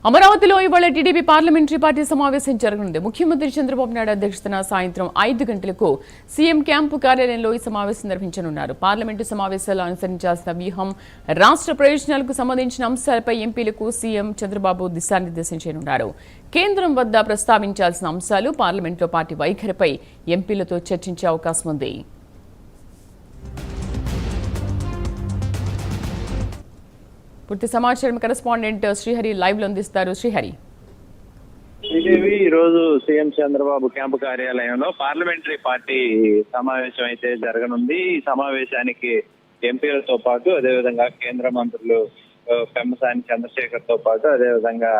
అమరావతిలో ఇవాళ TDP parliamentary party సమావేశం జరగనుంది. ముఖ్యమంత్రి చంద్రబాబు నాయుడు అధ్యక్షతన సాయంత్రం 5 గంటలకు సీఎం క్యాంపు కార్యాలయంలో ఈ సమావేశం నిర్వహించనున్నారు. పార్లమెంటు సమావేశాల్లో అనుసరించాల్సిన వ్యూహం, రాష్ట్ర ప్రయోజనాలకు సంబంధించిన అంశాలపై ఎంపీలకు సీఎం చంద్రబాబు దిశానిర్దేశం చేయనున్నారు. కేంద్రం వద్ద ప్రస్తావించాల్సిన అంశాలు, పార్లమెంట్లో పార్టీ వైఖరిపై ఎంపీలతో చర్చించే అవకాశం ఉంది. పూర్తి సమాచారం కరెస్పాండెంట్ శ్రీహరి లైవ్ లో అందిస్తారు. శ్రీహరి, ఈ రోజు సీఎం చంద్రబాబు క్యాంపు కార్యాలయంలో పార్లమెంటరీ పార్టీ సమావేశం అయితే జరగనుంది. ఈ సమావేశానికి ఎంపీలతో పాటు అదేవిధంగా కేంద్ర మంత్రులు పెమ్మసాని చంద్రశేఖర్ తో పాటు అదేవిధంగా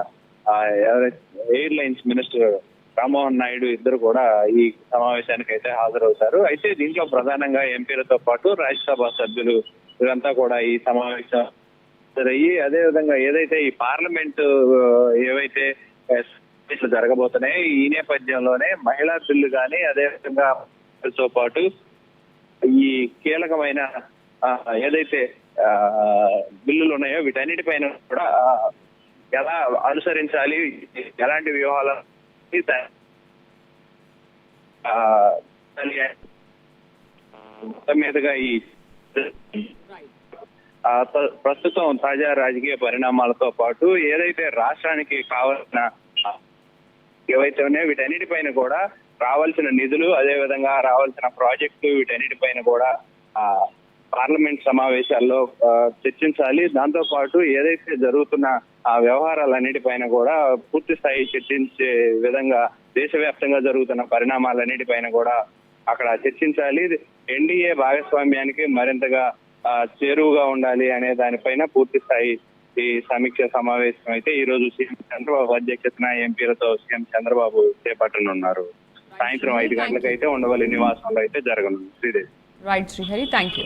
ఎయిర్లైన్స్ మినిస్టర్ రామ్మోహన్ నాయుడు ఇద్దరు కూడా ఈ సమావేశానికి అయితే హాజరవుతారు. అయితే దీంట్లో ప్రధానంగా ఎంపీలతో పాటు రాజ్యసభ సభ్యులు వీరంతా కూడా ఈ సమావేశం అదే విధంగా ఏదైతే ఈ పార్లమెంట్ ఏవైతే జరగబోతున్నాయో ఈ నేపథ్యంలోనే మహిళా బిల్లు కానీ అదేవిధంగా తో పాటు ఈ కీలకమైన ఏదైతే బిల్లులు ఉన్నాయో వీటన్నిటిపైన కూడా ఎలా అనుసరించాలి, ఎలాంటి వ్యూహాలు మొత్తం మీదుగా ఈ ప్రస్తుతం తాజా రాజకీయ పరిణామాలతో పాటు ఏదైతే రాష్ట్రానికి కావాల్సిన ఏవైతే ఉన్నాయో వీటన్నిటిపైన కూడా రావాల్సిన నిధులు, అదేవిధంగా రావాల్సిన ప్రాజెక్టులు వీటన్నిటిపైన కూడా పార్లమెంట్ సమావేశాల్లో చర్చించాలి. దాంతో పాటు ఏదైతే జరుగుతున్న ఆ వ్యవహారాలన్నిటిపైన కూడా పూర్తి స్థాయి చర్చించే విధంగా దేశవ్యాప్తంగా జరుగుతున్న పరిణామాలన్నిటిపైన కూడా అక్కడ చర్చించాలి. ఎన్డీఏ భాగస్వామ్యానికి మరింతగా చేరువుగా ఉండాలి అనే దానిపైన పూర్తి స్థాయి ఈ సమీక్ష సమావేశం అయితే ఈ రోజు సీఎం చంద్రబాబు అధ్యక్షతన ఎంపీలతో సీఎం చంద్రబాబు చేపట్టనున్నారు. సాయంత్రం 5 గంటలకు అయితే ఉండవల్లి నివాసంలో అయితే జరగనుంది. Right Srihari, thank you.